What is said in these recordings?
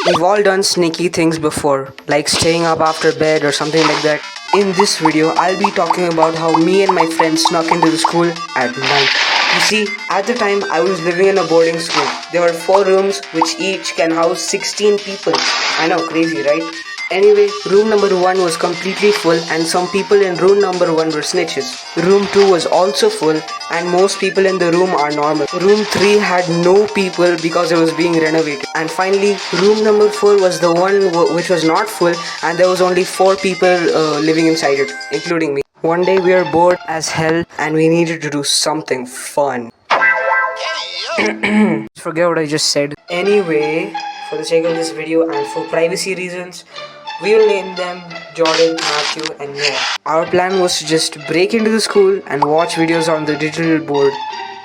We've all done sneaky things before, like staying up after bed or something like that. In this video, I'll be talking about how me and my friends snuck into the school at night. You see, at the time I was living in a boarding school. There were 4 rooms which each can house 16 people. I know, crazy, right? Anyway, room number 1 was completely full and some people in room number 1 were snitches. Room 2 was also full and most people in the room are normal. Room 3 had no people because it was being renovated. And finally, room number 4 was the one which was not full and there was only 4 people living inside it, including me. One day we were bored as hell and we needed to do something fun. Forget what I just said. Anyway, for the sake of this video and for privacy reasons, we will name them Jordan, Matthew and Noah. Our plan was to just break into the school and watch videos on the digital board,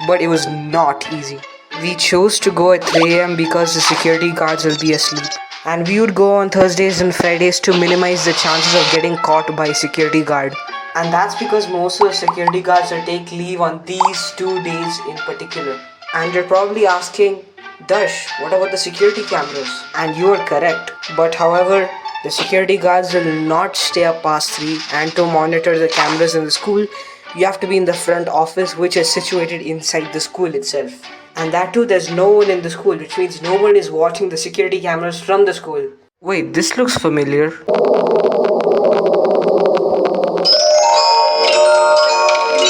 but it was not easy. We chose to go at 3 am because the security guards will be asleep. And we would go on Thursdays and Fridays to minimize the chances of getting caught by a security guard. And that's because most of the security guards will take leave on these 2 days in particular. And you're probably asking, Dash, what about the security cameras? And you are correct. But however, the security guards will not stay up past 3, and to monitor the cameras in the school, you have to be in the front office which is situated inside the school itself. And that too, there's no one in the school, which means no one is watching the security cameras from the school. Wait, this looks familiar.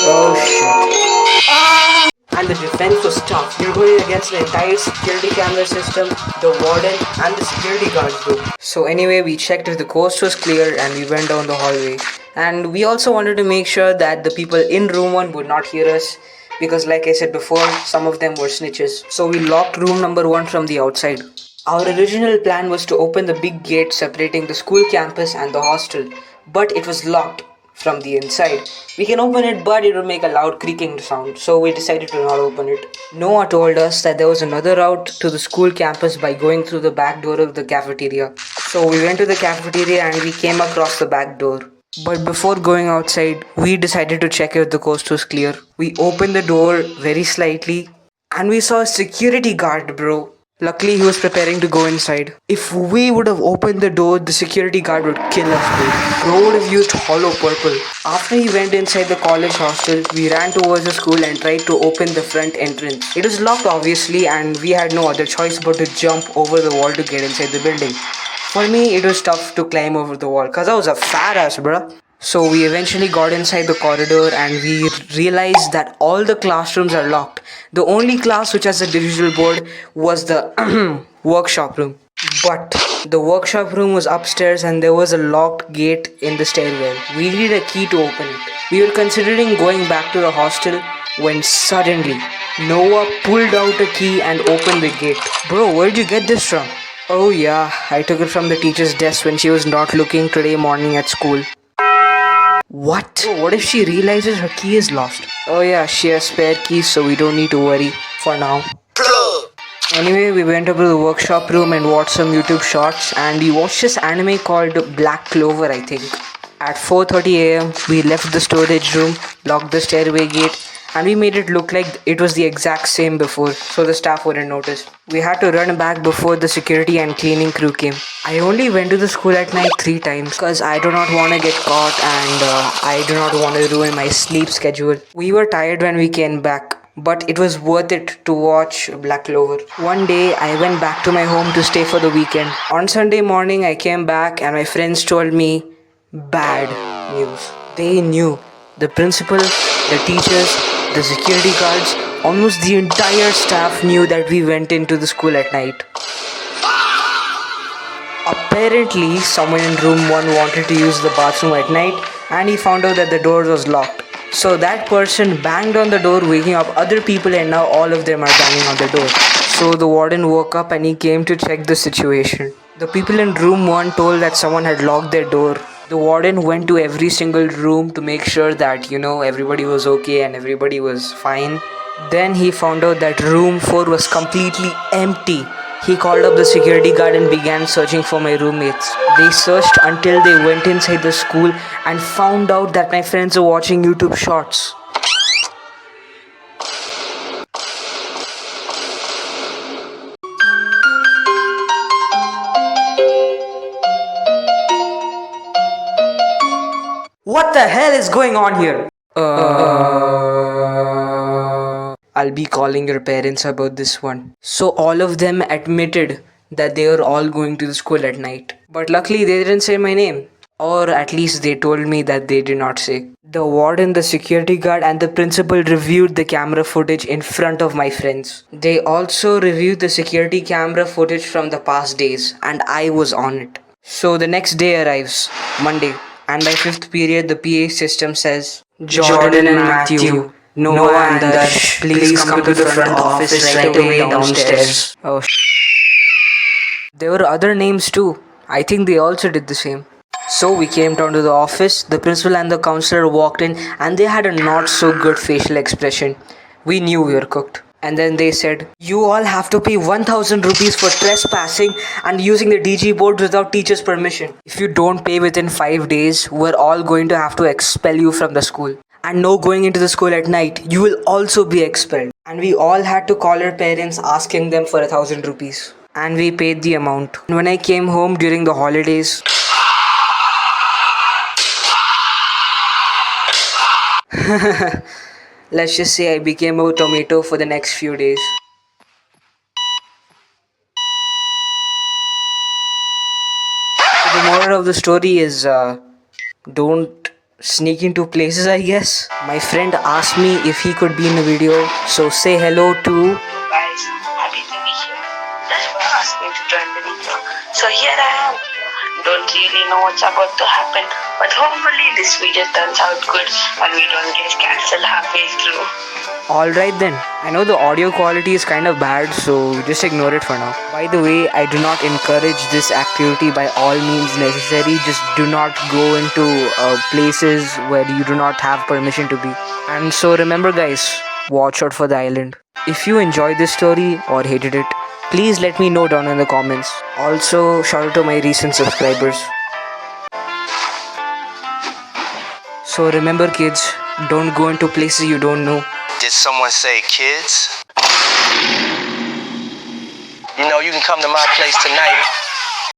Oh shit. And the defense was tough. You're going against the entire security camera system, the warden, and the security guards though. So anyway, we checked if the coast was clear and we went down the hallway. And we also wanted to make sure that the people in room 1 would not hear us, because like I said before, some of them were snitches. So we locked room number 1 from the outside. Our original plan was to open the big gate separating the school campus and the hostel, but it was locked from the inside. We can open it, but it would make a loud creaking sound, so we decided to not open it. Noah told us that there was another route to the school campus by going through the back door of the cafeteria. So we went to the cafeteria and we came across the back door. But before going outside, we decided to check if the coast was clear. We opened the door very slightly and we saw a security guard, bro. Luckily, he was preparing to go inside. If we would have opened the door, the security guard would kill us, bro. Bro would have used hollow purple. After he went inside the college hostel, we ran towards the school and tried to open the front entrance. It was locked obviously and we had no other choice but to jump over the wall to get inside the building. For me, it was tough to climb over the wall cause I was a fat ass, bruh. So we eventually got inside the corridor and we realized that all the classrooms are locked. The only class which has a digital board was the workshop room. But the workshop room was upstairs and there was a locked gate in the stairwell. We needed a key to open it. We were considering going back to the hostel when suddenly Noah pulled out a key and opened the gate. Bro, where'd you get this from? Oh yeah, I took it from the teacher's desk when she was not looking today morning at school. What? Oh, what if she realizes her key is lost? Oh yeah, she has spare keys, so we don't need to worry for now. Anyway, we went up to the workshop room and watched some YouTube shorts, and we watched this anime called Black Clover, I think. At 4:30 am, we left the storage room, locked the stairway gate, and we made it look like it was the exact same before, so the staff wouldn't notice. We had to run back before the security and cleaning crew came. I only went to the school at night 3 times because I do not want to get caught and I do not want to ruin my sleep schedule. We were tired when we came back, but it was worth it to watch Black Clover. One day, I went back to my home to stay for the weekend. On Sunday morning, I came back and my friends told me bad news. They knew. The principal, the teachers, the security guards, almost the entire staff knew that we went into the school at night. Apparently, someone in room 1 wanted to use the bathroom at night and he found out that the door was locked. So that person banged on the door, waking up other people, and now all of them are banging on the door. So the warden woke up and he came to check the situation. The people in room 1 told that someone had locked their door. The warden went to every single room to make sure that, everybody was okay and everybody was fine. Then he found out that room 4 was completely empty. He called up the security guard and began searching for my roommates. They searched until they went inside the school and found out that my friends were watching YouTube shorts. What the hell is going on here? I'll be calling your parents about this one. So all of them admitted that they were all going to the school at night. But luckily they didn't say my name. Or at least they told me that they did not say. The warden, the security guard, and the principal reviewed the camera footage in front of my friends. They also reviewed the security camera footage from the past days, and I was on it. So the next day arrives, Monday, and by fifth period, the PA system says, Jordan and Matthew, Noah and Darsh, please come to the front office right away downstairs. Oh, there were other names too. I think they also did the same. So we came down to the office, the principal and the counselor walked in and they had a not so good facial expression. We knew we were cooked. And then they said, you all have to pay 1000 rupees for trespassing and using the DG board without teacher's permission. If you don't pay within 5 days, we're all going to have to expel you from the school. And no going into the school at night, you will also be expelled. And we all had to call our parents asking them for 1000 rupees. And we paid the amount. When I came home during the holidays, let's just say I became a tomato for the next few days. So the moral of the story is don't sneak into places, I guess. My friend asked me if he could be in the video, so say hello to. Guys, happy to be here. That's why I asked me to join the video. So here I am. Don't really know what's about to happen, but hopefully this video turns out good and we don't get cancelled halfway through. Alright then, I know the audio quality is kind of bad, so just ignore it for now. By the way, I do not encourage this activity by all means necessary. Just do not go into places where you do not have permission to be. And so remember guys, watch out for the island. If you enjoyed this story or hated it, please let me know down in the comments. Also, shout out to my recent subscribers. So remember kids, don't go into places you don't know. Did someone say kids? You know, you can come to my place tonight.